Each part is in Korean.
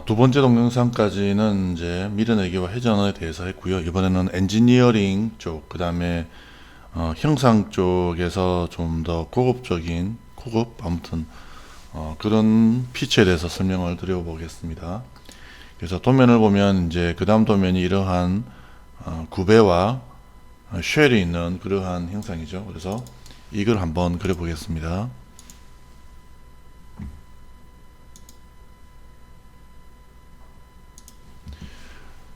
두 번째 동영상까지는 이제 밀어내기와 회전에 대해서 했고요. 이번에는 엔지니어링 쪽, 그 다음에 형상 쪽에서 좀 더 고급적인, 아무튼 그런 피치에 대해서 설명을 드려보겠습니다. 그래서 도면을 보면 이제 그 다음 도면이 이러한 구배와 쉘이 있는 그러한 형상이죠. 그래서 이걸 한번 그려보겠습니다.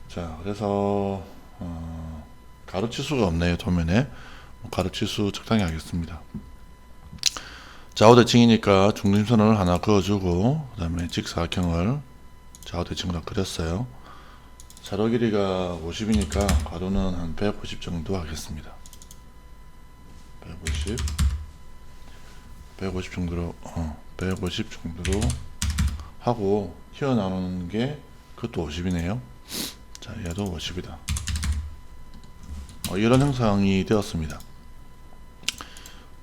자, 그래서 가로치수가 없네요. 도면에 가로치수 적당히 하겠습니다. 좌우대칭이니까 중심선을 하나 그어주고 그 다음에 직사각형을 좌우대칭으로 그렸어요. 세로 길이가 50이니까 가로는 한 150 정도 하겠습니다. 150 정도로 150 정도로 하고 튀어나오는 게 그것도 50이네요. 자, 얘도 50이다. 이런 형상이 되었습니다.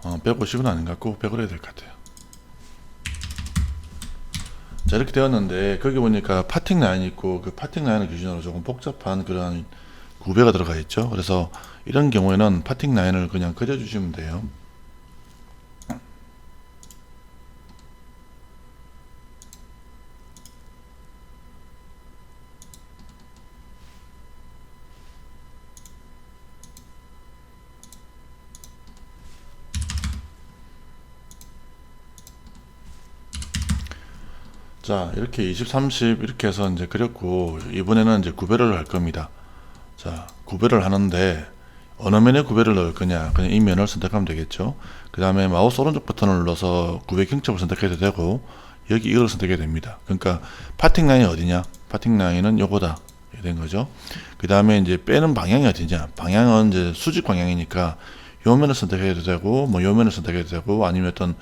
150은 아닌 것 같고 100으로 해야 될 것 같아요. 자, 이렇게 되었는데 거기 보니까 파팅 라인이 있고 그 파팅 라인을 기준으로 조금 복잡한 그런 구배가 들어가 있죠. 그래서 이런 경우에는 파팅 라인을 그냥 그려주시면 돼요. 자, 이렇게 20, 30 이렇게 해서 이제 그렸고 이번에는 이제 구배를 할 겁니다. 자, 구배를 하는데 어느 면에 구배를 넣을 거냐, 그냥 이 면을 선택하면 되겠죠. 그 다음에 마우스 오른쪽 버튼을 눌러서 구배 경첩을 선택해도 되고 여기 이걸 선택해야 됩니다. 그러니까 파팅 라인이 어디냐, 파팅 라인은 요거다 이렇게 된 거죠. 그 다음에 이제 빼는 방향이 어디냐, 방향은 이제 수직 방향이니까 요 면을 선택해도 되고 뭐 요 면을 선택해도 되고 아니면 어떤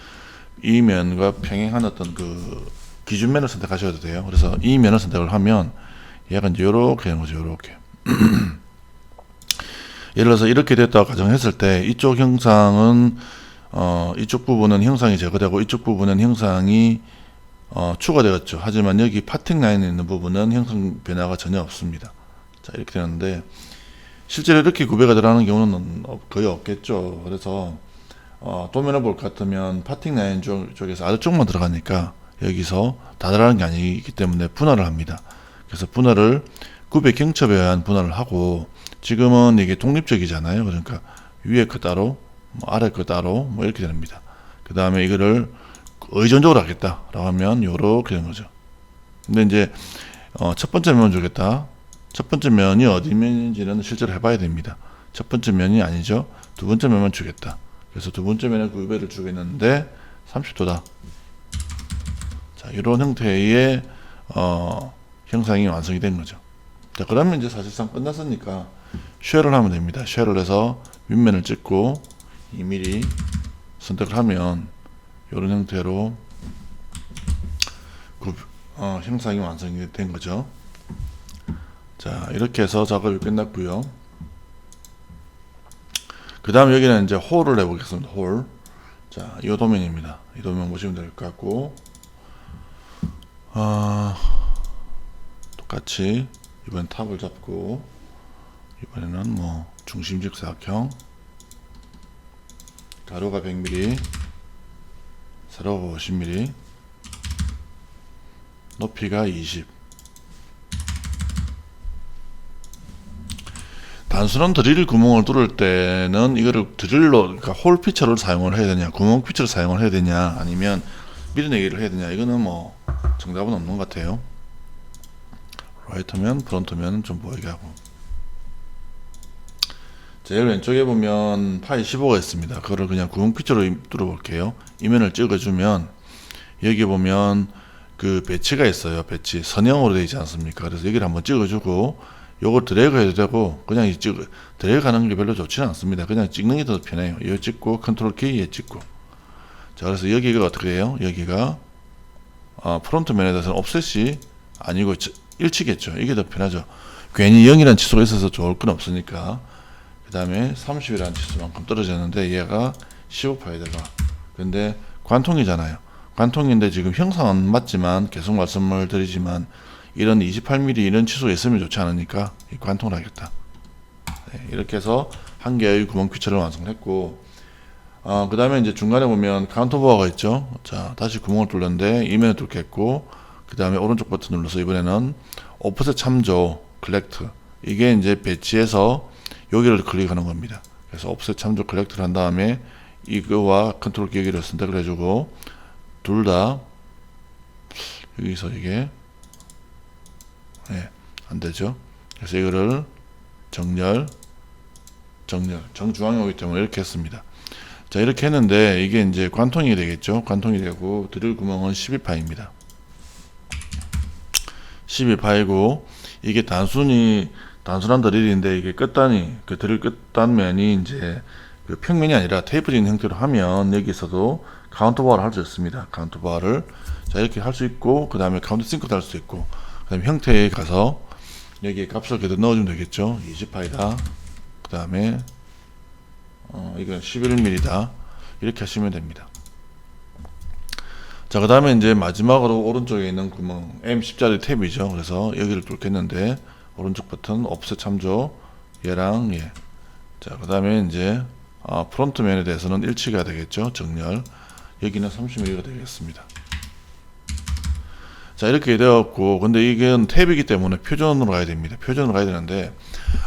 이 면과 평행한 어떤 그 기준면을 선택하셔도 돼요. 그래서 이 면을 선택을 하면 얘가 이제 요렇게 되는 거죠. 요렇게. 예를 들어서 이렇게 됐다고 가정했을 때 이쪽 형상은 이쪽 부분은 형상이 제거되고 이쪽 부분은 형상이 추가되었죠. 하지만 여기 파팅 라인에 있는 부분은 형상 변화가 전혀 없습니다. 자, 이렇게 되는데 실제로 이렇게 구배가 들어가는 경우는 거의 없겠죠. 그래서 도면을 볼 것 같으면 파팅 라인 쪽에서 아래쪽만 들어가니까 여기서 다 들어가는 게 아니기 때문에 분할을 합니다. 그래서 분할을 구배 경첩에 의한 분할을 하고 지금은 이게 독립적이잖아요. 그러니까 위에 거 따로 뭐 아래 거 따로 뭐 이렇게 됩니다. 그 다음에 이거를 의존적으로 하겠다라고 하면 요렇게 되는 거죠. 근데 이제 첫 번째 면을 주겠다. 첫 번째 면이 어디 면인지는 실제로 해봐야 됩니다. 첫 번째 면이 아니죠. 두 번째 면만 주겠다. 그래서 두 번째 면에 구배를 주겠는데 30도다. 자, 이런 형태의 형상이 완성이 된 거죠. 자, 그러면 이제 사실상 끝났으니까 쉘을 하면 됩니다. 쉘을 해서 윗면을 찍고 2mm 선택을 하면 이런 형태로 형상이 완성이 된 거죠. 자, 이렇게 해서 작업이 끝났고요. 그 다음 여기는 이제 홀을 해보겠습니다. 홀. 자, 이 도면입니다. 이 도면 보시면 될 것 같고 똑같이 이번 탑을 잡고 이번에는 뭐 중심직 사각형, 가로가 100mm, 세로가 50mm, 높이가 20. 단순한 드릴 구멍을 뚫을 때는 이거를 드릴로, 그러니까 홀 피처를 사용을 해야 되냐, 구멍 피처를 사용을 해야 되냐, 아니면 밀어내기를 해야 되냐, 이거는 뭐 정답은 없는 것 같아요. 라이트면 프론트면 좀 보이게 하고. 제일 왼쪽에 보면 파이 15가 있습니다. 그거를 그냥 구멍 피처로 뚫어 볼게요. 이면을 찍어주면 여기 보면 그 배치가 있어요. 배치 선형으로 되어 있지 않습니까? 그래서 여기를 한번 찍어주고 요걸 드래그 해도 되고 그냥 드래그 하는 게 별로 좋지는 않습니다. 그냥 찍는 게 더 편해요. 이거 찍고 컨트롤 키 얘 찍고. 자, 그래서 여기가 어떻게 돼요? 여기가 프론트 면에 대해서는 옵셋이 아니고 일치겠죠. 이게 더 편하죠. 괜히 0이라는 치수가 있어서 좋을 건 없으니까. 그 다음에 30이라는 치수만큼 떨어졌는데 얘가 15파이다가. 근데 관통이잖아요. 관통인데 지금 형상은 맞지만 계속 말씀을 드리지만 이런 28mm 이런 치수가 있으면 좋지 않으니까 관통을 하겠다. 네, 이렇게 해서 한 개의 구멍 퀴처를 완성했고, 그 다음에 이제 중간에 보면 카운터보어가 있죠. 자, 다시 구멍을 뚫는데 이면을 뚫겠고, 그 다음에 오른쪽 버튼 눌러서 이번에는 오프셋 참조 컬렉트, 이게 이제 배치해서 여기를 클릭하는 겁니다. 그래서 오프셋 참조 컬렉트를 한 다음에 이거와 컨트롤 기기를 선택을 해주고, 둘 다 여기서 이게 안 되죠. 그래서 이거를 정렬 정중앙에 오기 때문에 이렇게 했습니다. 자, 이렇게 했는데 이게 이제 관통이 되겠죠. 관통이 되고 드릴 구멍은 12파입니다. 12파이고 이게 단순한 드릴인데, 이게 끝단이 그 드릴 끝단면이 이제 그 평면이 아니라 테이프진 형태로 하면 여기서도 카운터바를 할 수 있습니다. 카운터바를 자 이렇게 할 수 있고, 그 다음에 카운터 싱크도 할 수 있고, 그 다음에 형태에 가서 여기에 값을 그대로 넣어주면 되겠죠. 20파이다. 그 다음에 이건 11mm다. 이렇게 하시면 됩니다. 자, 그 다음에 이제 마지막으로 오른쪽에 있는 구멍 M10짜리 탭이죠. 그래서 여기를 뚫겠는데 오른쪽 버튼 옵셋 참조 얘랑 얘. 자, 그 다음에 이제 프론트면에 대해서는 일치가 되겠죠. 정렬. 여기는 30mm가 되겠습니다. 자, 이렇게 되었고, 근데 이건 탭이기 때문에 표준으로 가야 됩니다. 표준으로 가야 되는데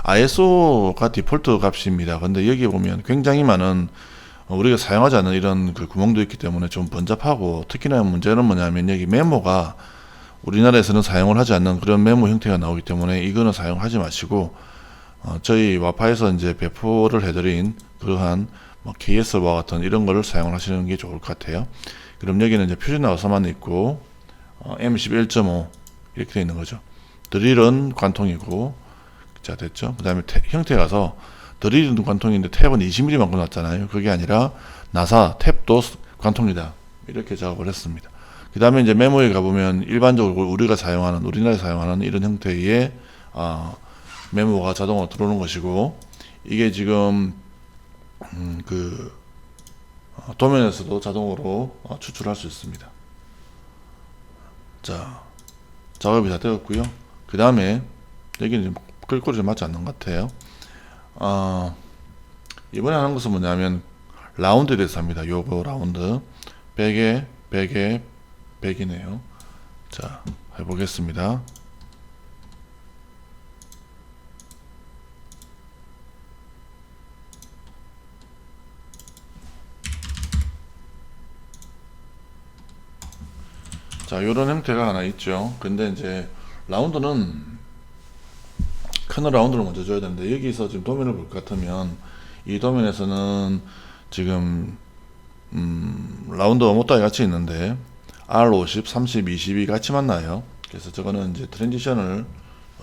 ISO가 디폴트 값입니다. 근데 여기 보면 굉장히 많은 우리가 사용하지 않는 이런 그 구멍도 있기 때문에 좀 번잡하고, 특히나 문제는 뭐냐면 여기 메모가 우리나라에서는 사용을 하지 않는 그런 메모 형태가 나오기 때문에 이거는 사용하지 마시고, 저희 와파에서 이제 배포를 해드린 그러한 뭐 KS와 같은 이런 거를 사용을 하시는 게 좋을 것 같아요. 그럼 여기는 이제 표준 나와서만 있고, M11.5 이렇게 되어 있는 거죠. 드릴은 관통이고, 자, 됐죠. 그 다음에 형태 가서 드릴은 관통인데 탭은 20mm만 꽂았잖아요. 그게 아니라 나사 탭도 관통이다. 이렇게 작업을 했습니다. 그 다음에 이제 메모에 가보면 일반적으로 우리나라에 사용하는 이런 형태의 메모가 자동으로 들어오는 것이고, 이게 지금 도면에서도 자동으로 추출할 수 있습니다. 자, 작업이 다 되었고요. 그 다음에 여기는 끌꼬리를 맞지 않는 것 같아요. 이번에 하는 것은 뭐냐면 라운드에 대해서 합니다. 요거 라운드 100에 100에 100이네요. 자, 해보겠습니다. 자, 요런 형태가 하나 있죠. 근데 이제 라운드는 큰 라운드를 먼저 줘야 되는데, 여기서 지금 도면을 볼 것 같으면 이 도면에서는 지금 라운드가 못다이 같이 있는데 R50, 30, 20이 같이 만나요. 그래서 저거는 이제 트랜지션을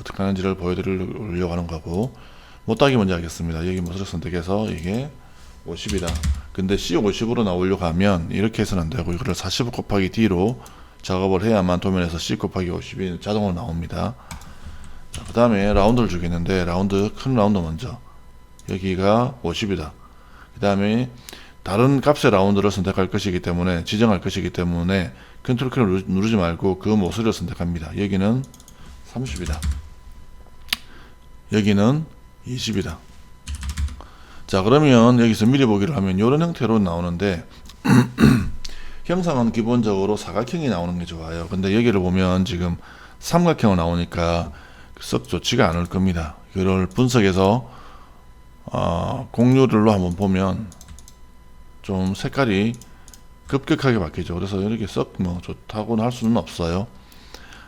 어떻게 하는지를 보여드리려고 하는 거고, 못다기 먼저 하겠습니다. 여기 모서리 선택해서 이게 50이다. 근데 C50으로 나오려고 하면 이렇게 해서는 안 되고, 이거를 40 곱하기 D로 작업을 해야만 도면에서 C 곱하기 50이 자동으로 나옵니다. 그 다음에 라운드를 주겠는데, 큰 라운드 먼저 여기가 50이다. 그 다음에 다른 값의 라운드를 선택할 것이기 때문에, 지정할 것이기 때문에 컨트롤 키를 누르지 말고 그 모서리를 선택합니다. 여기는 30이다. 여기는 20이다. 자, 그러면 여기서 미리 보기를 하면 이런 형태로 나오는데 형상은 기본적으로 사각형이 나오는 게 좋아요. 근데 여기를 보면 지금 삼각형으로 나오니까 썩 좋지가 않을 겁니다. 이걸 분석해서 공유를로 한번 보면 좀 색깔이 급격하게 바뀌죠. 그래서 이렇게 썩 뭐 좋다고는 할 수는 없어요.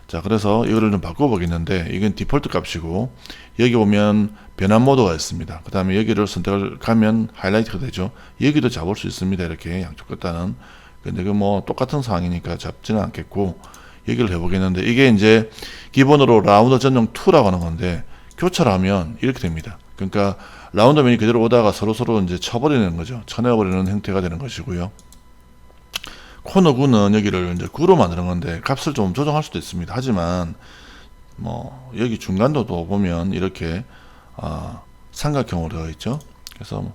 자, 그래서 이거를 좀 바꿔보겠는데, 이건 디폴트 값이고, 여기 보면 변환 모드가 있습니다. 그 다음에 여기를 선택을 하면 하이라이트가 되죠. 여기도 잡을 수 있습니다. 이렇게 양쪽 끝단은. 근데 그 뭐 똑같은 상황이니까 잡지는 않겠고, 얘기를 해보겠는데, 이게 이제 기본으로 라운드 전용 2라고 하는 건데, 교차를 하면 이렇게 됩니다. 그러니까 라운드면이 그대로 오다가 서로 이제 쳐버리는 거죠. 쳐내버리는 형태가 되는 것이고요. 코너 9는 여기를 이제 9로 만드는 건데 값을 좀 조정할 수도 있습니다. 하지만 뭐 여기 중간도도 보면 이렇게 삼각형으로 되어 있죠. 그래서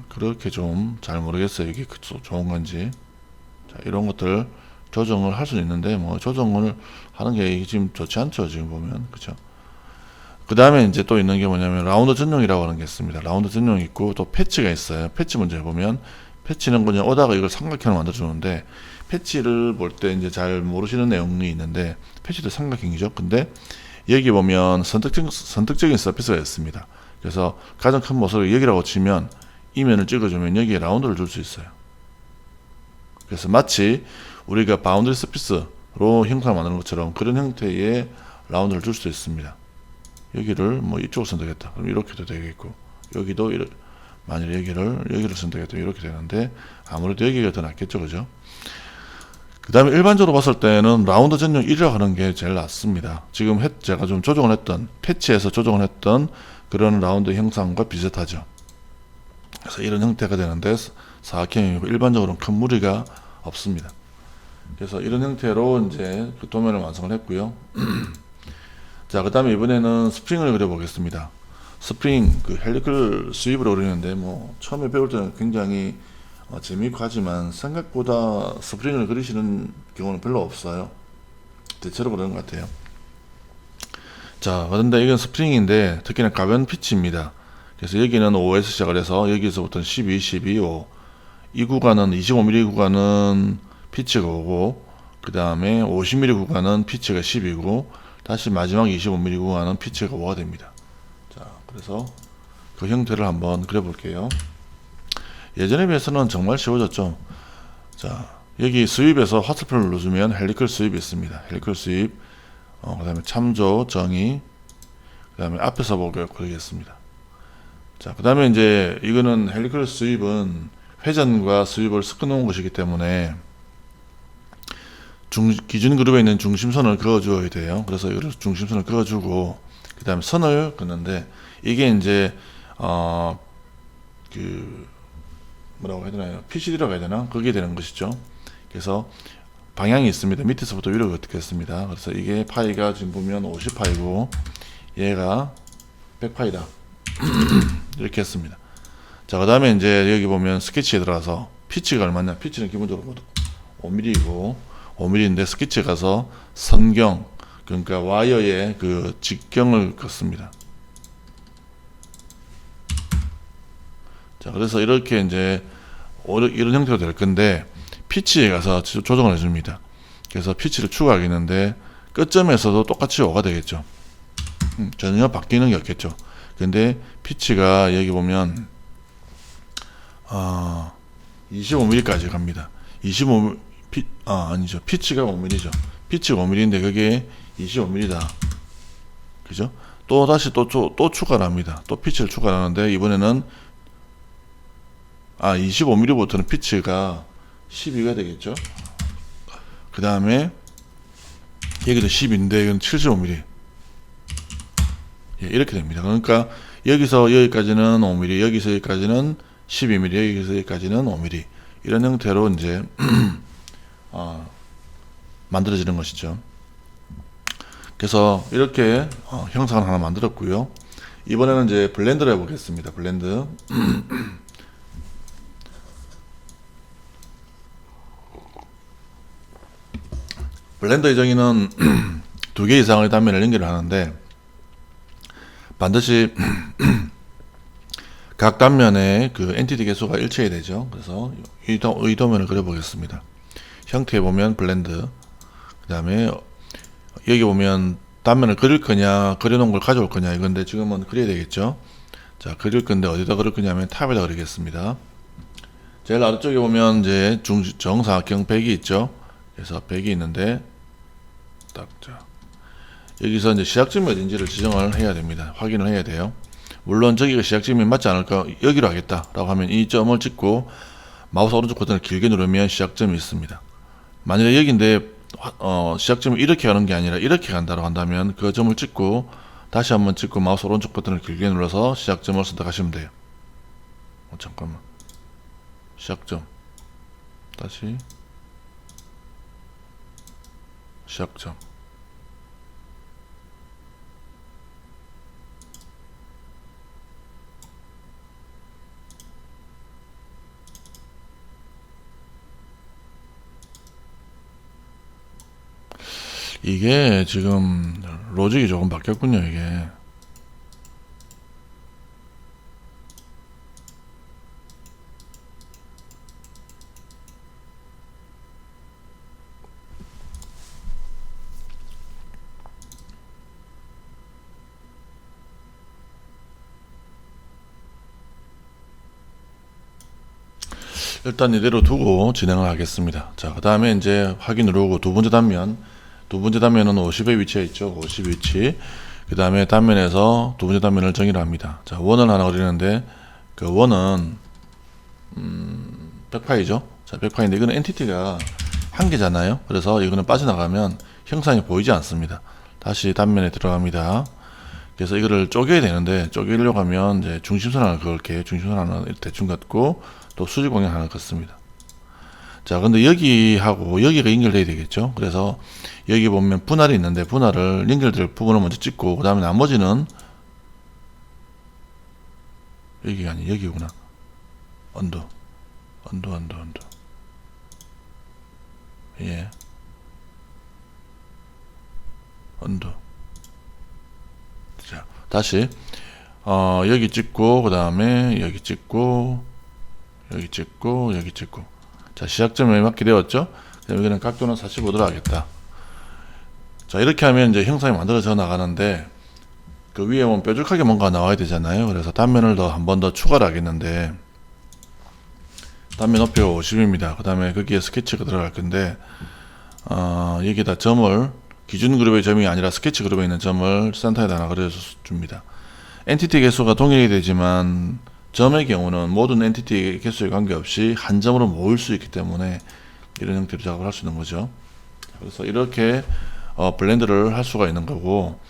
그렇게 좀 잘 모르겠어요. 이게 좋은 건지. 자, 이런 것들 조정을 할 수는 있는데 뭐 조정을 하는 게 지금 좋지 않죠. 지금 보면 그죠. 그 다음에 이제 또 있는 게 뭐냐면 라운드 전용이라고 하는 게 있습니다. 라운드 전용이 있고 또 패치가 있어요. 패치 문제 보면 패치는 그냥 오다가 이걸 삼각형으로 만들어 주는데 패치를 볼 때 이제 잘 모르시는 내용이 있는데 패치도 삼각형이죠. 근데 여기 보면 선택적인 서피스가 있습니다. 그래서 가장 큰 모서리 여기라고 치면 이면을 찍어주면 여기에 라운드를 줄 수 있어요. 그래서 마치 우리가 바운드리 서피스로 형상을 만드는 것처럼 그런 형태의 라운드를 줄 수 있습니다. 여기를 뭐 이쪽을 선택했다. 그럼 이렇게도 되겠고 여기도 만일 여기를 선택했다. 이렇게 되는데 아무래도 여기가 더 낫겠죠, 그죠? 그 다음에 일반적으로 봤을 때는 라운드 전용 1이라고 하는 게 제일 낫습니다. 지금 제가 좀 조정을 했던 패치에서 조정을 했던 그런 라운드 형상과 비슷하죠. 그래서 이런 형태가 되는데 사각형이고 일반적으로는 큰 무리가 없습니다. 그래서 이런 형태로 이제 그 도면을 완성을 했고요. 자, 그 다음에 이번에는 스프링을 그려보겠습니다. 스프링, 그 헬리클 스윕으로 그리는데, 뭐, 처음에 배울 때는 굉장히 재미있고 하지만 생각보다 스프링을 그리시는 경우는 별로 없어요. 대체로 그런 것 같아요. 자, 그런데 이건 스프링인데, 특히나 가변 피치입니다. 그래서 여기는 5에서 시작을 해서, 여기서부터는 12, 12, 5. 이 구간은 25mm 구간은 피치가 5고, 그 다음에 50mm 구간은 피치가 10이고, 다시 마지막 25mm 구간은 피치가 5가 됩니다. 자, 그래서 그 형태를 한번 그려볼게요. 예전에 비해서는 정말 쉬워졌죠. 자, 여기 스윕에서 화살표를 눌러주면 헬리클 스윕이 있습니다. 헬리클 스윕, 그 다음에 참조, 정의, 그 다음에 앞에서 보고 그리겠습니다. 자, 그 다음에 이제 이거는 헬리클 스윕은 회전과 스윕을 섞어 놓은 것이기 때문에 기준 그룹에 있는 중심선을 그어줘야 돼요. 그래서 이걸 중심선을 그어주고 그 다음에 선을 긋는데 이게 이제 그 뭐라고 해야 되나요? PCD라고 해야 되나? 그게 되는 것이죠. 그래서 방향이 있습니다. 밑에서부터 위로 긋겠습니다. 그래서 이게 파이가 지금 보면 50파이고 얘가 100파이다. 이렇게 했습니다. 자, 그 다음에 이제 여기 보면 스케치에 들어가서 피치가 얼마냐? 피치는 기본적으로 5mm이고 5mm인데 스케치에 가서 선경, 그러니까 와이어의 그 직경을 긋습니다. 자, 그래서 이렇게 이제 이런 형태로 될 건데 피치에 가서 조정을 해줍니다. 그래서 피치를 추가하겠는데 끝점에서도 똑같이 5가 되겠죠. 전혀 바뀌는 게 없겠죠. 근데 피치가 여기 보면 25mm까지 갑니다. 아니죠. 피치가 5mm죠. 피치가 5mm인데 그게 25mm다. 그죠? 또 다시 또 추가를 합니다. 또 피치를 추가하는데 이번에는 25mm부터는 피치가 12가 되겠죠. 그 다음에 여기도 10인데 이건 75mm. 예, 이렇게 됩니다. 그러니까 여기서 여기까지는 5mm, 여기서 여기까지는 12mm, 여기서 여기까지는 5mm. 이런 형태로 이제 만들어지는 것이죠. 그래서 이렇게 형상을 하나 만들었고요. 이번에는 이제 블렌드를 해보겠습니다. 블렌드. 블렌더 예정에는 2개 이상의 단면을 연결을 하는데 반드시 각 단면의 그 엔티티 개수가 일치해야 되죠. 그래서 이 도면을 그려보겠습니다. 형태에 보면 블렌드, 그 다음에 여기 보면 단면을 그릴 거냐 그려놓은 걸 가져올 거냐 이건데 지금은 그려야 되겠죠. 자, 그릴 건데 어디다 그릴 거냐면 탑에다 그리겠습니다. 제일 아래쪽에 보면 이제 정사각형 100이 있죠. 그래서 100이 있는데 자, 여기서 이제 시작점이 어딘지를 지정을 해야 됩니다. 확인을 해야 돼요. 물론 저기가 시작점이 맞지 않을까 여기로 하겠다 라고 하면 이 점을 찍고 마우스 오른쪽 버튼을 길게 누르면 시작점이 있습니다. 만약에 여기인데 시작점을 이렇게 가는 게 아니라 이렇게 간다고 한다면 그 점을 찍고 다시 한번 찍고 마우스 오른쪽 버튼을 길게 눌러서 시작점을 선택하시면 돼요. 잠깐만, 시작점, 다시 시작점. 이게 지금 로직이 조금 바뀌었군요, 이게. 일단 이대로 두고 진행을 하겠습니다. 자, 그 다음에 이제 확인 누르고 두 번째 단면은 50의 위치에 있죠. 50 위치. 그 다음에 단면에서 두 번째 단면을 정의를 합니다. 자, 원을 하나 그리는데 그 원은 100파이죠. 자, 100파인데 이거는 엔티티가 한 개잖아요. 그래서 이거는 빠져나가면 형상이 보이지 않습니다. 다시 단면에 들어갑니다. 그래서 이거를 쪼개야 되는데 쪼개려고 하면 이제 중심선 하나 그을게. 중심선 하나 대충 긋고 또 수직 방향 하나 긋습니다. 자, 근데 여기하고 여기가 연결돼야 되겠죠. 그래서 여기 보면 분할이 있는데 분할을 연결될 부분을 먼저 찍고 그 다음에 나머지는 여기가 아니 여기구나. 언더 예, 언더. 자, 다시 여기 찍고 그 다음에 여기 찍고 여기 찍고 여기 찍고. 자, 시작점에 맞게 되었죠. 여기는 각도는 45도로 하겠다. 자, 이렇게 하면 이제 형상이 만들어져 나가는데 그 위에 보면 뾰족하게 뭔가 나와야 되잖아요. 그래서 단면을 더 한 번 더 추가를 하겠는데 단면 높이가 50입니다. 그 다음에 거기에 스케치가 들어갈 건데 여기다 점을 기준 그룹의 점이 아니라 스케치 그룹에 있는 점을 센터에다 하나 그려줍니다. 엔티티 개수가 동일이 되지만 점의 경우는 모든 엔티티 개수에 관계없이 한 점으로 모을 수 있기 때문에 이런 형태로 작업을 할 수 있는 거죠. 그래서 이렇게 블렌드를 할 수가 있는 거고,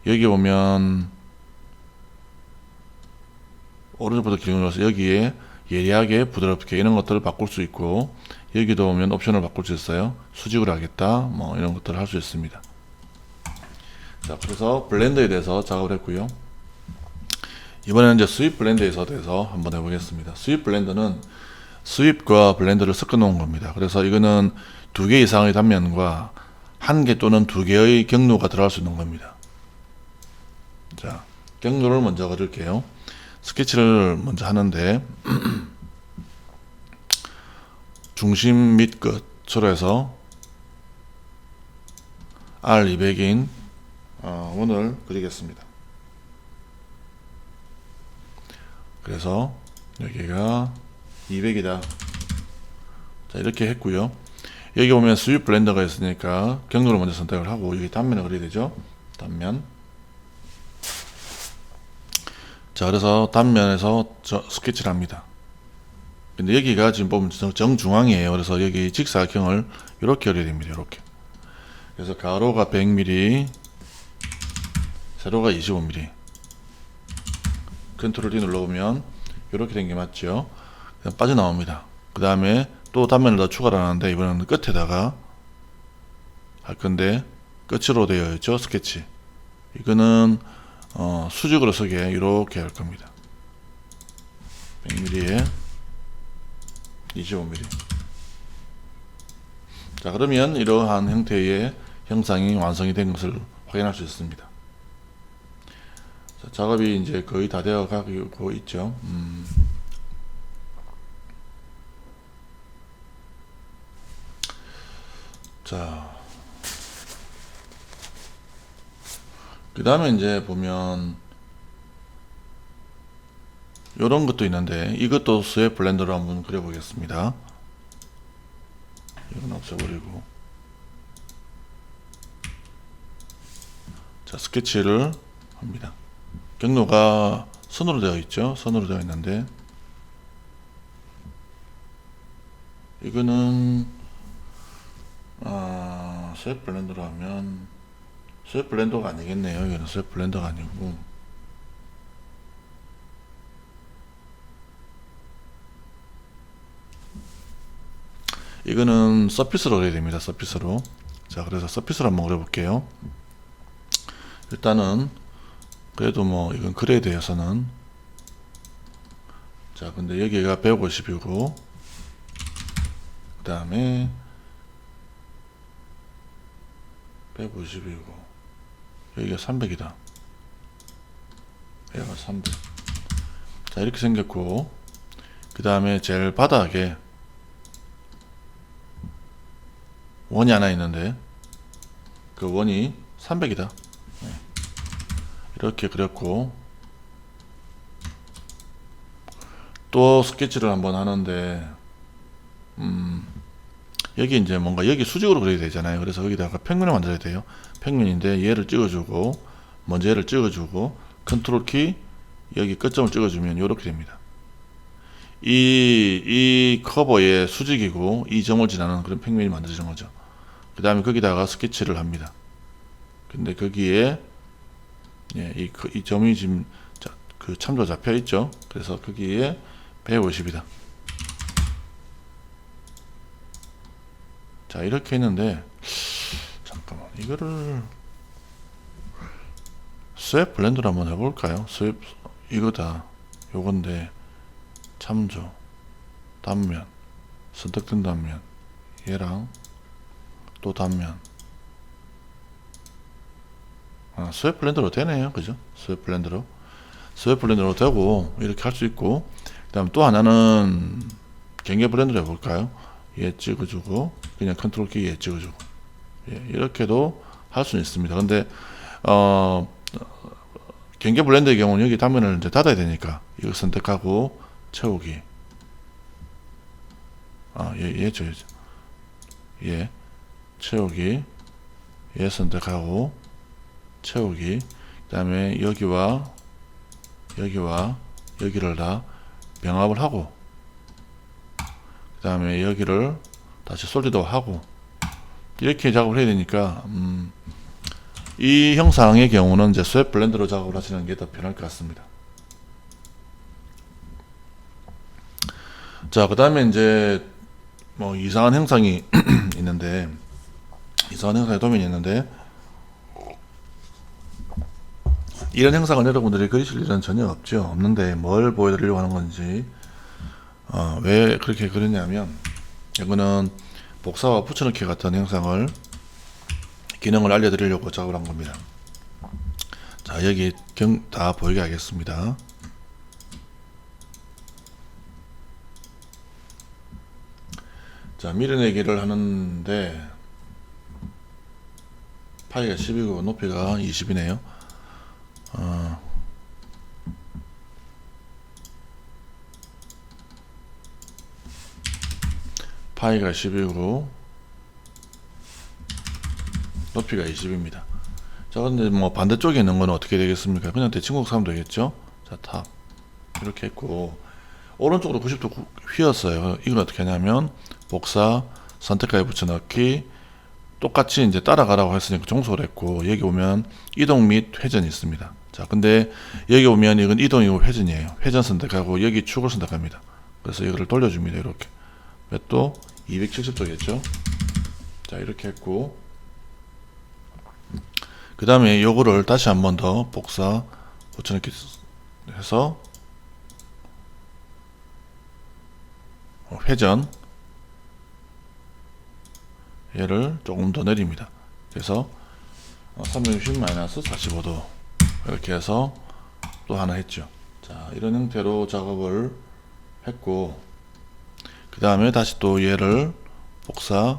여기 보면 오른쪽부터 기준으로 해서 여기에 예리하게 부드럽게 이런 것들을 바꿀 수 있고, 여기도 보면 옵션을 바꿀 수 있어요. 수직으로 하겠다 뭐 이런 것들을 할 수 있습니다. 자, 그래서 블렌더에 대해서 작업을 했고요. 이번에는 이제 스윕 블렌더에서 대해서 한번 해보겠습니다. 스윕 블렌더는 스윕과 블렌더를 섞어 놓은 겁니다. 그래서 이거는 2개 이상의 단면과 1개 또는 2개의 경로가 들어갈 수 있는 겁니다. 자, 경로를 먼저 그릴게요. 스케치를 먼저 하는데 중심 및 끝으로 해서 R200인 원을 그리겠습니다. 그래서 여기가 200이다. 자, 이렇게 했고요. 여기 보면 스윕 블렌더가 있으니까 경로를 먼저 선택을 하고 여기 단면을 그려야 되죠. 단면. 자, 그래서 단면에서 스케치를 합니다. 근데 여기가 지금 보면 정중앙이에요. 그래서 여기 직사각형을 이렇게 그려야 됩니다. 이렇게. 그래서 가로가 100mm, 세로가 25mm. 컨트롤 D 눌러보면 이렇게 된 게 맞죠. 그냥 빠져나옵니다. 그 다음에 또 단면을 더 추가를 하는데 이번에는 끝에다가 할 건데 끝으로 되어 있죠. 스케치. 이거는 수직으로 서게 이렇게 할 겁니다. 100mm에 25mm. 자, 그러면 이러한 형태의 형상이 완성이 된 것을 확인할 수 있습니다. 자, 작업이 이제 거의 다 되어 가고 있죠. 자, 그 다음에 이제 보면 요런 것도 있는데 이것도 스윕 블렌더로 한번 그려보겠습니다. 이건 없애버리고, 자, 스케치를 합니다. 경로가 선으로 되어 있죠. 선으로 되어 있는데 이거는 스윕 블렌더로 하면 스윕 블렌더가 아니겠네요. 이거는 스윕 블렌더가 아니고 이거는 서피스로 그려야 됩니다. 서피스로. 자, 그래서 서피스로 한번 그려볼게요. 일단은 그래도 뭐 이건 글에 대해서는, 자, 근데 여기가 150이고 그 다음에 150이고 여기가 300이다. 얘가 300. 자, 이렇게 생겼고, 그 다음에 제일 바닥에 원이 하나 있는데 그 원이 300이다. 이렇게 그렸고, 또 스케치를 한번 하는데 여기 이제 뭔가 여기 수직으로 그려야 되잖아요. 그래서 여기다가 평면을 만들어야 돼요. 평면인데 얘를 찍어주고, 먼저 얘를 찍어주고, 컨트롤 키 여기 끝점을 찍어주면 이렇게 됩니다. 이 커버의 수직이고 이 점을 지나는 그런 평면이 만들어지는 거죠. 그 다음에 거기다가 스케치를 합니다. 근데 거기에 이 점이 지금 그 참조 잡혀 있죠. 그래서 거기에 150이다. 자, 이렇게 했는데, 잠깐만, 이거를 스왑 블렌더로 한번 해볼까요? 스왑 이거다. 요건데 참조 단면 선택된 단면 얘랑 또 단면 스왑 블렌더로 되네요. 그죠? 스왑 블렌더로 되고 이렇게 할 수 있고, 그 다음 또 하나는 경계 블렌더로 해볼까요? 얘 찍어주고 그냥 컨트롤 키 얘 찍어주고, 이렇게도 할 수는 있습니다. 근데 경계 블렌더의 경우는 여기 단면을 이제 닫아야 되니까 이거 선택하고 채우기, 얘 채우기, 얘 선택하고 채우기, 그 다음에 여기와 여기를 다 병합을 하고, 그 다음에 여기를 다시 솔리드 하고, 이렇게 작업을 해야 되니까 이 형상의 경우는 이제 스왑 블렌더로 작업을 하시는 게 더 편할 것 같습니다. 자, 그 다음에 이제 뭐 이상한 형상이 있는데, 이상한 형상의 도면이 있는데, 이런 형상을 여러분들이 그리실 일은 전혀 없는데 뭘 보여드리려고 하는 건지, 왜 그렇게 그렸냐면, 이거는 복사와 붙여넣기 같은 형상을 기능을 알려드리려고 작업을 한 겁니다. 자, 여기 다 보이게 하겠습니다. 자, 밀어내기를 하는데 파이가 10이고 높이가 20이네요. 파이가 10이고 높이가 20입니다. 자, 근데 뭐 반대쪽에 있는 건 어떻게 되겠습니까? 그냥 대칭 곡사하면 되겠죠? 자, 탑 이렇게 했고, 오른쪽으로 90도 휘었어요. 이건 어떻게 하냐면 복사, 선택하에 붙여넣기, 똑같이 이제 따라가라고 했으니까 종소를 했고, 여기 오면 이동 및 회전이 있습니다. 자, 근데 여기 오면 이건 이동이고 회전이에요. 회전 선택하고 여기 축을 선택합니다. 그래서 이거를 돌려줍니다. 이렇게 몇 도? 270도겠죠? 자, 이렇게 했고, 그 다음에 요거를 다시 한 번 더 복사, 붙여넣기 해서 회전, 얘를 조금 더 내립니다. 그래서 360-45도 이렇게 해서 또 하나 했죠. 자, 이런 형태로 작업을 했고, 그 다음에 다시 또 얘를 복사,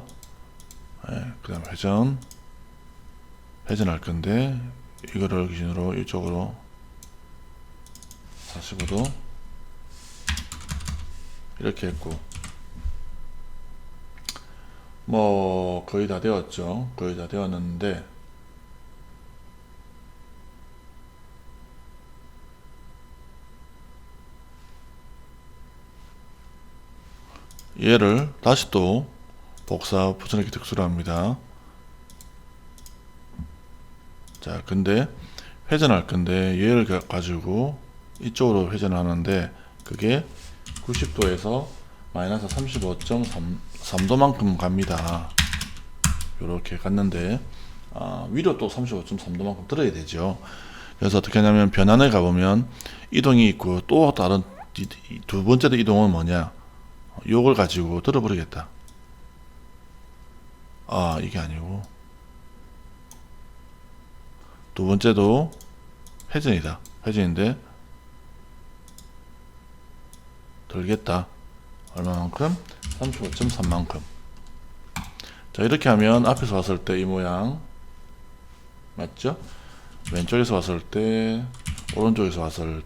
그 다음에 회전할 건데, 이거를 기준으로 이쪽으로 45도 이렇게 했고, 뭐 거의 다 되었죠. 거의 다 되었는데, 얘를 다시 또 복사 붙여넣기 특수로 합니다. 자, 근데 회전할 건데 얘를 가지고 이쪽으로 회전하는데 그게 90도에서 마이너스 35.3도만큼 갑니다. 이렇게 갔는데 위로 또 35.3도만큼 들어야 되죠. 그래서 어떻게 하냐면 변환에 가보면 이동이 있고, 또 다른 두 번째 이동은 뭐냐, 요걸 가지고 들어버리겠다. 이게 아니고 두 번째도 회전이다. 회전인데 들겠다. 얼마만큼? 35.3만큼. 자, 이렇게 하면 앞에서 봤을 때 이 모양 맞죠? 왼쪽에서 봤을 때, 오른쪽에서 봤을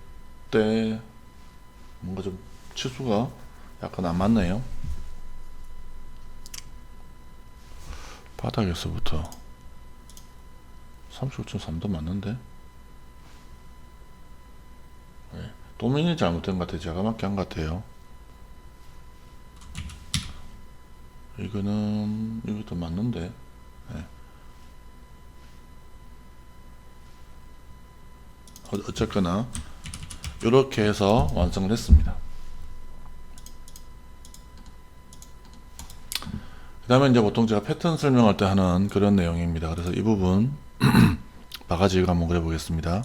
때 뭔가 좀 치수가 약간 안 맞네요. 바닥에서부터 35.3도 맞는데, 네. 도면이 잘못된 것 같아요. 제가 맞게 한 것 같아요. 이것도 맞는데, 네. 어쨌거나 이렇게 해서 완성을 했습니다. 그 다음에 이제 보통 제가 패턴 설명할 때 하는 그런 내용입니다. 그래서 이 부분 바가지 이거 한번 그려 보겠습니다.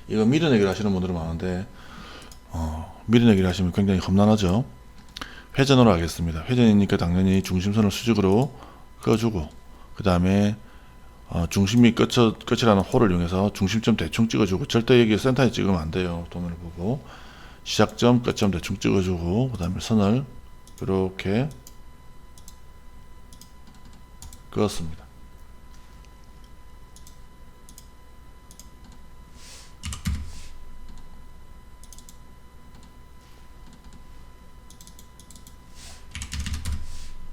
이거 밀어내기를 하시는 분들은 많은데 밀어내기를 하시면 굉장히 험난하죠. 회전으로 하겠습니다. 회전이니까 당연히 중심선을 수직으로 그어주고, 그 다음에 중심이 끝이라는 홀을 이용해서 중심점 대충 찍어주고, 절대 여기 센터에 찍으면 안 돼요. 도면을 보고 시작점 끝점 대충 찍어주고, 그 다음에 선을 이렇게 그었습니다.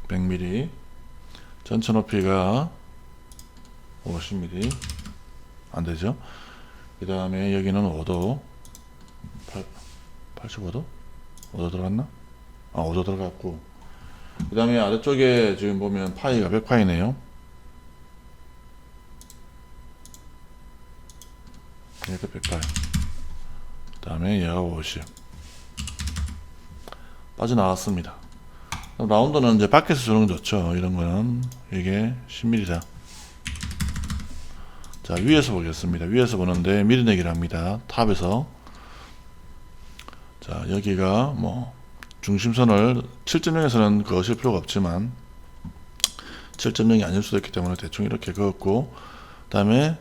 (100mm) 전체 높이가 50mm 안되죠. 그 다음에 여기는 5도 85도? 5도 들어갔나? 5도 들어갔고, 그 다음에 아래쪽에 지금 보면 파이가 100파이네요. 얘가 100파이, 그 다음에 얘가 50 빠져나왔습니다. 라운드는 이제 밖에서 주는 게 좋죠. 이런 거는 이게 10mm다. 자, 위에서 보겠습니다. 위에서 보는데 밀어내기를 합니다. 탑에서. 자, 여기가 뭐 중심선을 7.0에서는 그으실 필요가 없지만 7.0이 아닐 수도 있기 때문에 대충 이렇게 그었고, 그 다음에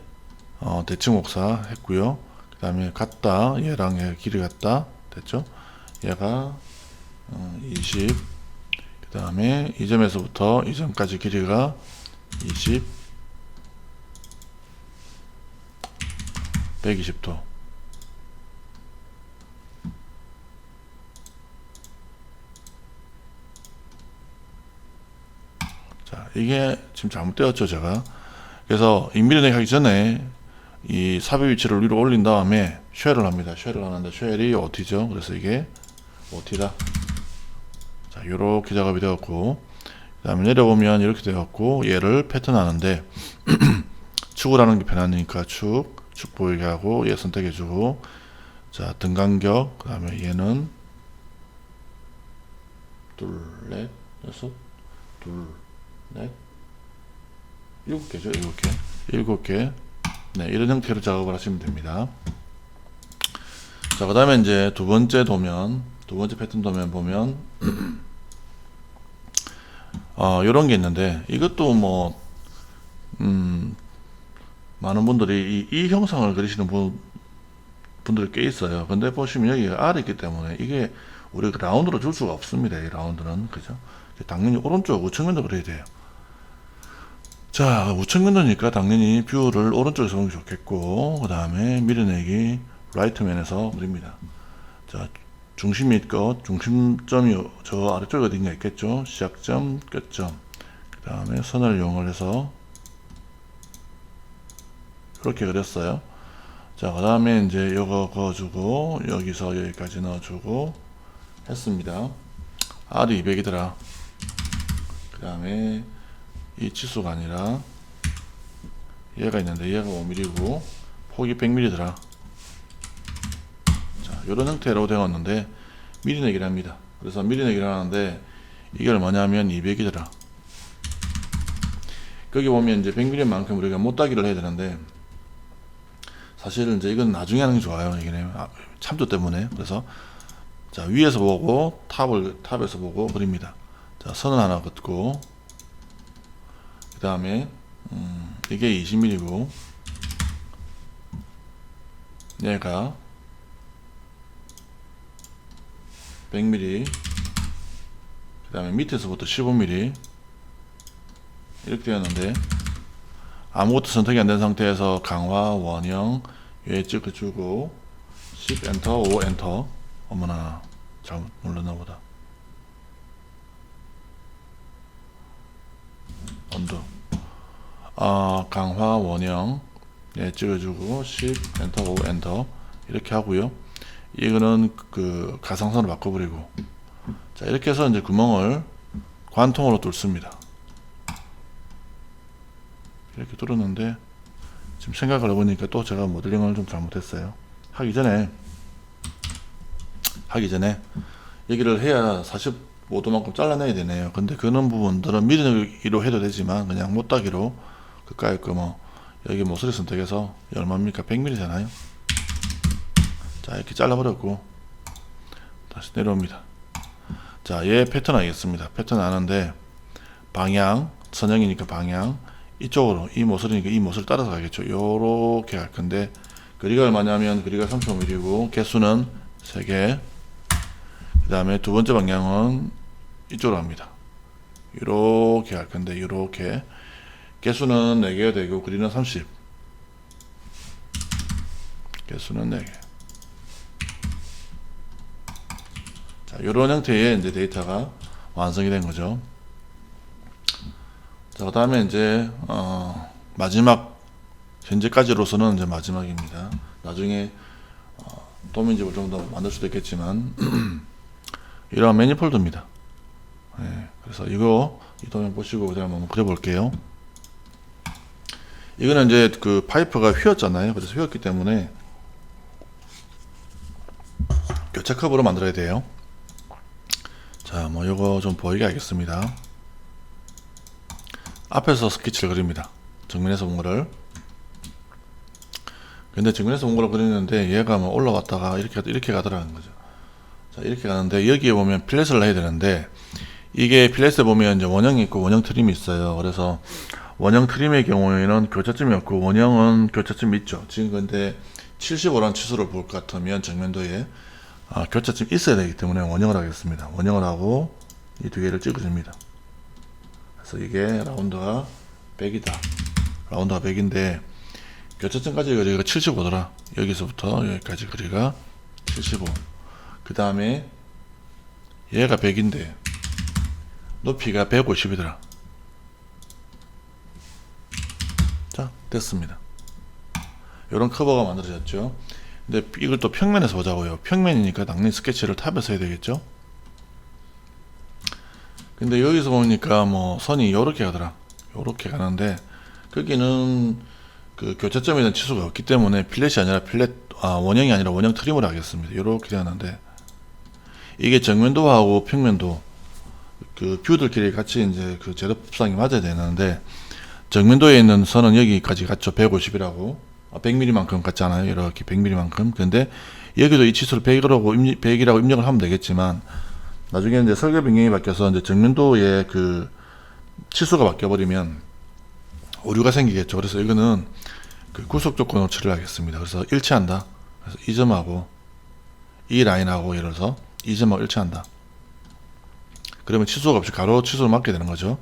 대칭 곡사 했고요. 그 다음에 같다, 얘랑 얘 길이 같다 됐죠. 얘가 20, 그 다음에 이 점에서부터 이 점까지 길이가 20, 120도. 자, 이게 지금 잘못되었죠, 제가. 그래서 이 밀어내기 하기 전에 이 삽입 위치를 위로 올린 다음에 쉘을 합니다. 쉘을 하는데 쉘이 OT죠. 그래서 이게 OT다. 자, 요렇게 작업이 되었고, 그 다음에 내려보면 이렇게 되었고, 얘를 패턴 하는데 축을 하는 게 편하니까 축 보이게 하고, 얘 선택해주고, 자, 등 간격, 그 다음에 얘는 둘, 넷, 여섯, 둘, 넷, 7개죠. 7개. 7개. 네, 이런 형태로 작업을 하시면 됩니다. 자, 그 다음에 이제 두 번째 패턴 도면 보면 요런 게 있는데, 이것도 뭐 많은 분들이 이 형상을 그리시는 분들이 꽤 있어요. 근데 보시면 여기가 R이 있기 때문에 이게 우리가 라운드로 줄 수가 없습니다. 이 라운드는. 그죠? 당연히 오른쪽 우측면도 그려야 돼요. 자, 우측면도니까 당연히 뷰를 오른쪽에서 보는 게 좋겠고, 그 다음에 밀어내기 라이트면에서 그립니다. 자, 중심이 중심점이 저 아래쪽에 어딘가 있겠죠. 시작점, 끝점. 그 다음에 선을 이용을 해서 이렇게 그렸어요. 자, 그 다음에 이제 이거 그어주고, 여기서 여기까지 넣어주고 했습니다. R이 200이더라. 그 다음에 이 치수가 아니라 얘가 있는데 얘가 5mm고 폭이 100mm더라. 자, 요런 형태로 되었는데 밀어내기를 합니다. 그래서 밀어내기를 하는데 이걸 뭐냐면 200이더라. 거기 보면 이제 100mm만큼 우리가 못따기를 해야 되는데, 사실은 이제 이건 나중에 하는 게 좋아요. 이게 참조 때문에. 그래서 자, 위에서 보고 탑에서 보고 그립니다. 자, 선을 하나 긋고, 그 다음에 이게 20mm고 얘가 100mm, 그 다음에 밑에서부터 15mm 이렇게 되었는데 아무것도 선택이 안 된 상태에서 강화 원형 얘 찍어주고 10 엔터 5 엔터. 어머나 잘못 눌렀나 보다. 언더 강화 원형 얘 찍어주고 10 엔터 5 엔터 이렇게 하고요. 이거는 그 가상선으로 바꿔버리고, 자 이렇게 해서 이제 구멍을 관통으로 뚫습니다. 이렇게 뚫었는데 지금 생각을 해보니까 또 제가 모델링을 좀 잘못했어요. 하기 전에 얘기를 해야 45도만큼 잘라내야 되네요. 근데 그런 부분들은 미리로 해도 되지만 그냥 못따기로 그까이 거 뭐 여기 모서리 선택해서 얼마입니까? 100mm잖아요. 자 이렇게 잘라버렸고 다시 내려옵니다. 자 얘 패턴 알겠습니다. 패턴 아는데 방향 선형이니까 방향 이쪽으로, 이 모서리니까 이 모서리 따라서 가겠죠. 요렇게 갈 건데 거리가 얼마냐면 거리가 35mm고 개수는 3개, 그 다음에 두 번째 방향은 이쪽으로 갑니다. 요렇게 갈 건데 요렇게 개수는 4개가 되고 거리는 30, 개수는 4개. 자 요런 형태의 이제 데이터가 완성이 된 거죠. 자, 그 다음에 이제 마지막, 현재까지로서는 이제 마지막입니다. 나중에 도면집을 좀 더 만들 수도 있겠지만 이러한 매니폴드입니다. 네, 그래서 이 도면 보시고 그다음에 한번 그려볼게요. 이거는 이제 그 파이프가 휘었잖아요. 그래서 휘었기 때문에 교체 컵으로 만들어야 돼요. 자, 뭐 이거 좀 보이게 하겠습니다. 앞에서 스케치를 그립니다. 정면에서 본 거를. 근데 정면에서 본 거를 그리는데 얘가 뭐 올라왔다가 이렇게 가더라는 거죠. 자, 이렇게 가는데 여기에 보면 필렛을 해야 되는데 이게 필렛에 보면 이제 원형이 있고 원형 트림이 있어요. 그래서 원형 트림의 경우에는 교차점이 없고 원형은 교차점이 있죠. 지금 근데 75라는 치수를 볼 것 같으면 정면도에 교차점이 있어야 되기 때문에 원형을 하겠습니다. 원형을 하고 이 두 개를 찍어줍니다. 그래서 이게 라운드가 100이다. 라운드가 100인데 교차점까지 거리가 75더라. 여기서부터 여기까지 거리가 75. 그 다음에 얘가 100인데 높이가 150이더라. 자, 됐습니다. 이런 커버가 만들어졌죠. 근데 이걸 또 평면에서 보자고요. 평면이니까 당연히 스케치를 탑에서 해야 되겠죠. 근데 여기서 보니까 뭐 선이 요렇게 가더라. 요렇게 가는데 거기는 그 교차점에 대한 치수가 없기 때문에 필렛이 아니라 원형이 아니라 원형 트림으로 하겠습니다. 요렇게 되었는데 이게 정면도하고 평면도 그 뷰들끼리 같이 이제 그 제로법상이 맞아야 되는데 정면도에 있는 선은 여기까지 갔죠. 150이라고 100mm만큼 같잖아요. 이렇게 100mm만큼. 근데 여기도 이 치수를 100이라고 입력을 하면 되겠지만 나중에 이제 설계 변경이 바뀌어서 이제 정면도의 그 치수가 바뀌어 버리면 오류가 생기겠죠. 그래서 이거는 그 구속 조건으로 처리를 하겠습니다. 그래서 일치한다. 그래서 이 점하고 이 라인하고 예를 들어서 이 점하고 일치한다. 그러면 치수가 없이 가로 치수를 맞게 되는 거죠.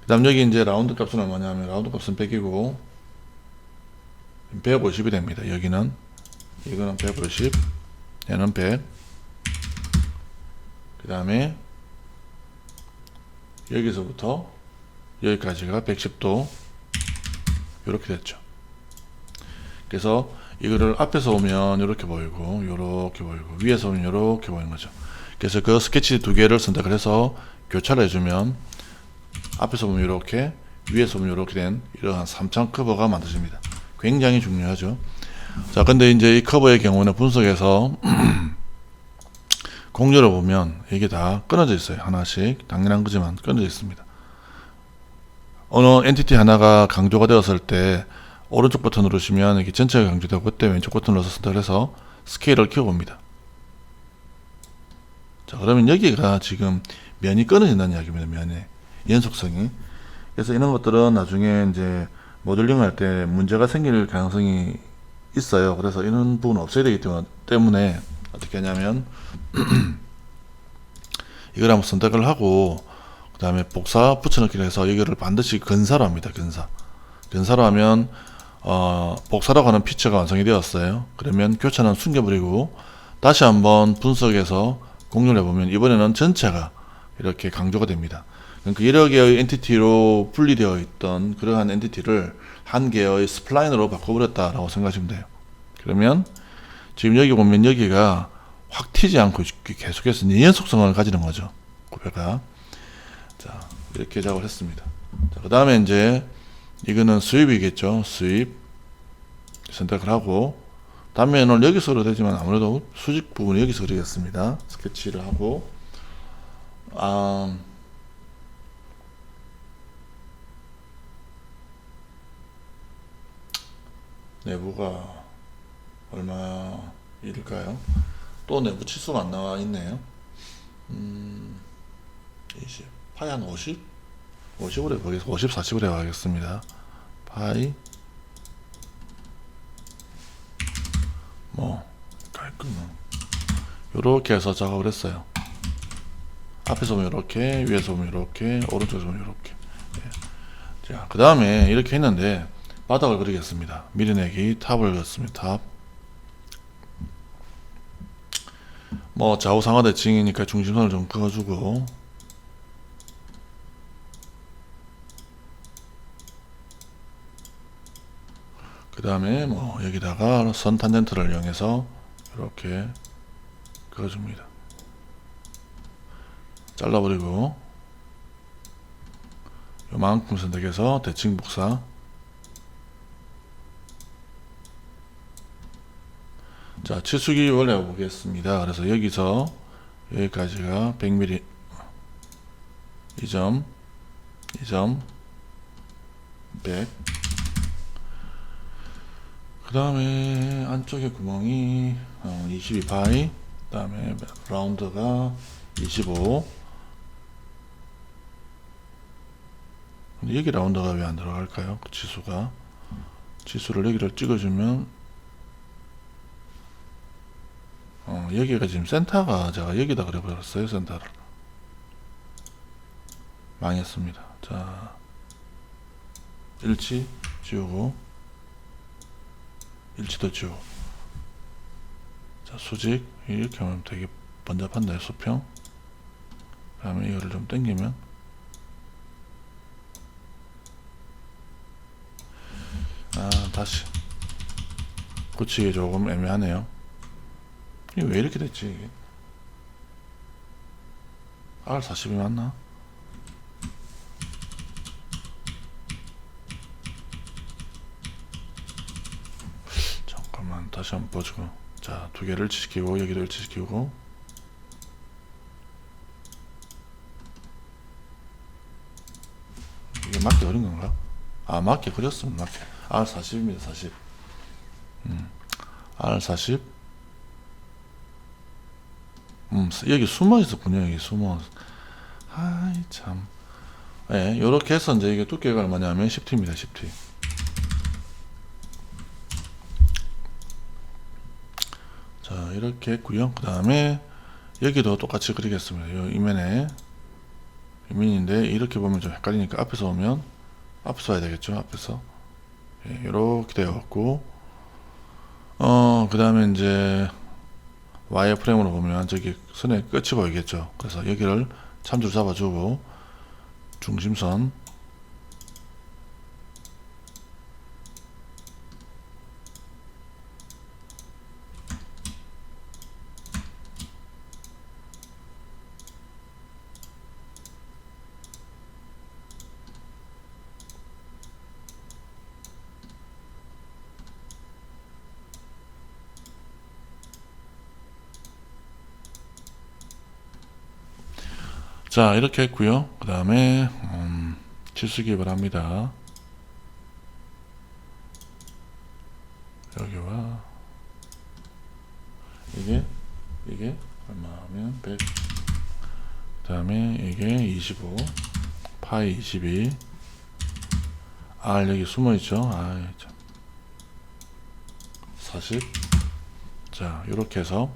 그 다음 여기 이제 라운드 값은 얼마냐면 라운드 값은 100이고 150이 됩니다. 여기는 이거는 150, 얘는 100. 그 다음에 여기서부터 여기까지가 110도 이렇게 됐죠. 그래서 이거를 앞에서 오면 이렇게 보이고 이렇게 보이고 위에서 오면 이렇게 보이는 거죠. 그래서 그 스케치 두 개를 선택을 해서 교차를 해주면 앞에서 보면 이렇게 위에서 보면 이렇게 된 이러한 3차 커버가 만들어집니다. 굉장히 중요하죠. 자, 근데 이제 이 커버의 경우는 분석에서 공유를 보면 이게 다 끊어져 있어요. 하나씩 당연한 거지만 끊어져 있습니다. 어느 엔티티 하나가 강조가 되었을 때 오른쪽 버튼 누르시면 이게 전체가 강조되고 그때 왼쪽 버튼 눌러서 선택을 해서 스케일을 키워봅니다. 자, 그러면 여기가 지금 면이 끊어진다는 이야기입니다. 면의 연속성이. 그래서 이런 것들은 나중에 이제 모델링 할 때 문제가 생길 가능성이 있어요. 그래서 이런 부분은 없애야 되기 때문에 어떻게 하냐면 이걸 한번 선택을 하고 그 다음에 복사 붙여넣기를 해서 여기를 반드시 근사로 합니다. 근사로 하면 복사라고 하는 피처가 완성이 되었어요. 그러면 교차는 숨겨버리고 다시 한번 분석해서 공유를 해보면 이번에는 전체가 이렇게 강조가 됩니다. 그러니까 여러 개의 엔티티로 분리되어 있던 그러한 엔티티를 한 개의 스플라인으로 바꿔버렸다라고 생각하시면 돼요. 그러면 지금 여기 보면 여기가 확 튀지 않고 계속해서 연속성을 가지는 거죠. 구별가. 자, 이렇게 작업을 했습니다. 자, 그 다음에 이제 이거는 수입이겠죠. 수입 선택을 하고 단면을 여기서 그려도 되지만 아무래도 수직 부분이 여기서 그리겠습니다. 스케치를 하고 내부가 얼마일까요? 또 내부 치수가 안 나와 있네요. 20 파이 한 50? 50으로 해보겠습니다. 50, 40으로 해봐야겠습니다. 파이 뭐 깔끔해. 요렇게 해서 작업을 했어요. 앞에서 보면 이렇게, 위에서 보면 이렇게, 오른쪽에서 보면 이렇게. 네. 자, 그 다음에 이렇게 했는데 바닥을 그리겠습니다. 미리내기 탑을 그렸습니다. 탑. 뭐 좌우상하 대칭이니까 중심선을 좀 그어주고 그 다음에 뭐 여기다가 선 탄젠트를 이용해서 이렇게 그어줍니다. 잘라버리고 요만큼 선택해서 대칭 복사. 자, 치수기 원래 보겠습니다. 그래서 여기서 여기까지가 100mm 2점 100. 그 다음에 안쪽에 구멍이 22파이, 그 다음에 라운드가 25. 근데 여기 라운드가 왜 안 들어갈까요? 그 치수를 여기를 찍어주면 여기가 지금 센터가 제가 여기다 그려버렸어요. 센터를 망했습니다. 자, 일치 지우고 일치도 지우고. 자, 수직 이렇게 하면 되게 번잡한데 수평. 그 다음에 이거를 좀 당기면 다시 붙이기 조금 애매하네요. 이게 왜 이렇게 됐지 이게? R40이 맞나? 잠깐만 다시 한번 보죠. 자, 두 개를 일치시키고 여기도 일치시키고 이게 맞게 그린 건가? 맞게 그렸으면 맞게. R40입니다. 40. R40. 여기 숨어 있었군요. 여기 숨어. 아이 참. 예, 요렇게 해서 이제 이게 두께가 얼마냐면 10T입니다. 10T. 자, 이렇게 했고요. 그 다음에 여기도 똑같이 그리겠습니다. 요 이면에 이면인데 이렇게 보면 좀 헷갈리니까 앞에서 보면 앞에서 와야 되겠죠. 앞에서. 예, 이렇게 되어갖고 그 다음에 이제 와이어 프레임으로 보면 저기 선의 끝이 보이겠죠. 그래서 여기를 참줄 잡아주고 중심선 자, 이렇게 했고요. 그 다음에 치수기입을 합니다. 여기와 이게 얼마면 100. 그 다음에 이게 25 파이 22. 여기 숨어있죠. 참. 40. 자, 이렇게 해서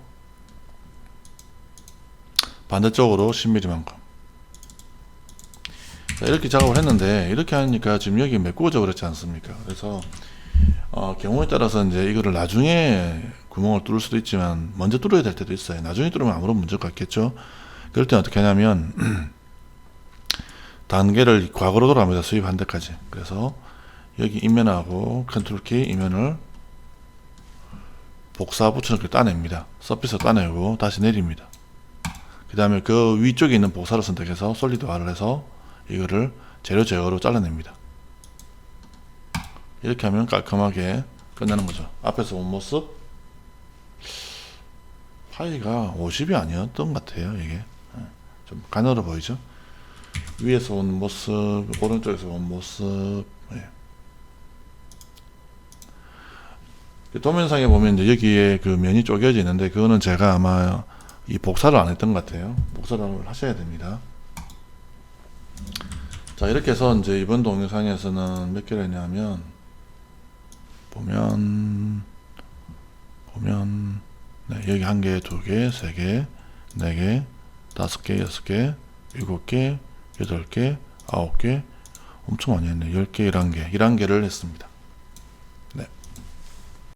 반대쪽으로 10mm만큼. 자, 이렇게 작업을 했는데, 이렇게 하니까 지금 여기 메꾸어져 그렇지 않습니까? 그래서 경우에 따라서 이제 이거를 나중에 구멍을 뚫을 수도 있지만 먼저 뚫어야 될 때도 있어요. 나중에 뚫으면 아무런 문제가 없겠죠. 그럴 때 어떻게 하냐면 단계를 과거로 돌아갑니다. 수입 한 대까지. 그래서 여기 이면하고 컨트롤 키 이면을 복사 붙여넣기 따냅니다. 서피스 따내고 다시 내립니다. 그 다음에 그 위쪽에 있는 복사를 선택해서 솔리드 R을 해서 이거를 재료 제거로 잘라냅니다. 이렇게 하면 깔끔하게 끝나는 거죠. 앞에서 본 모습 파이가 50이 아니었던 것 같아요. 이게 좀 가늘어 보이죠. 위에서 온 모습, 오른쪽에서 온 모습. 도면상에 보면 이제 여기에 그 면이 쪼개져 있는데 그거는 제가 아마 이 복사를 안 했던 것 같아요. 복사를 하셔야 됩니다. 자, 이렇게 해서 이제 이번 동영상에서는 몇 개를 했냐면 보면 네, 여기 1개, 2개, 3개, 4개, 5개, 6개, 7개, 8개, 9개, 엄청 많이 했네. 10개, 11개, 11개를 했습니다.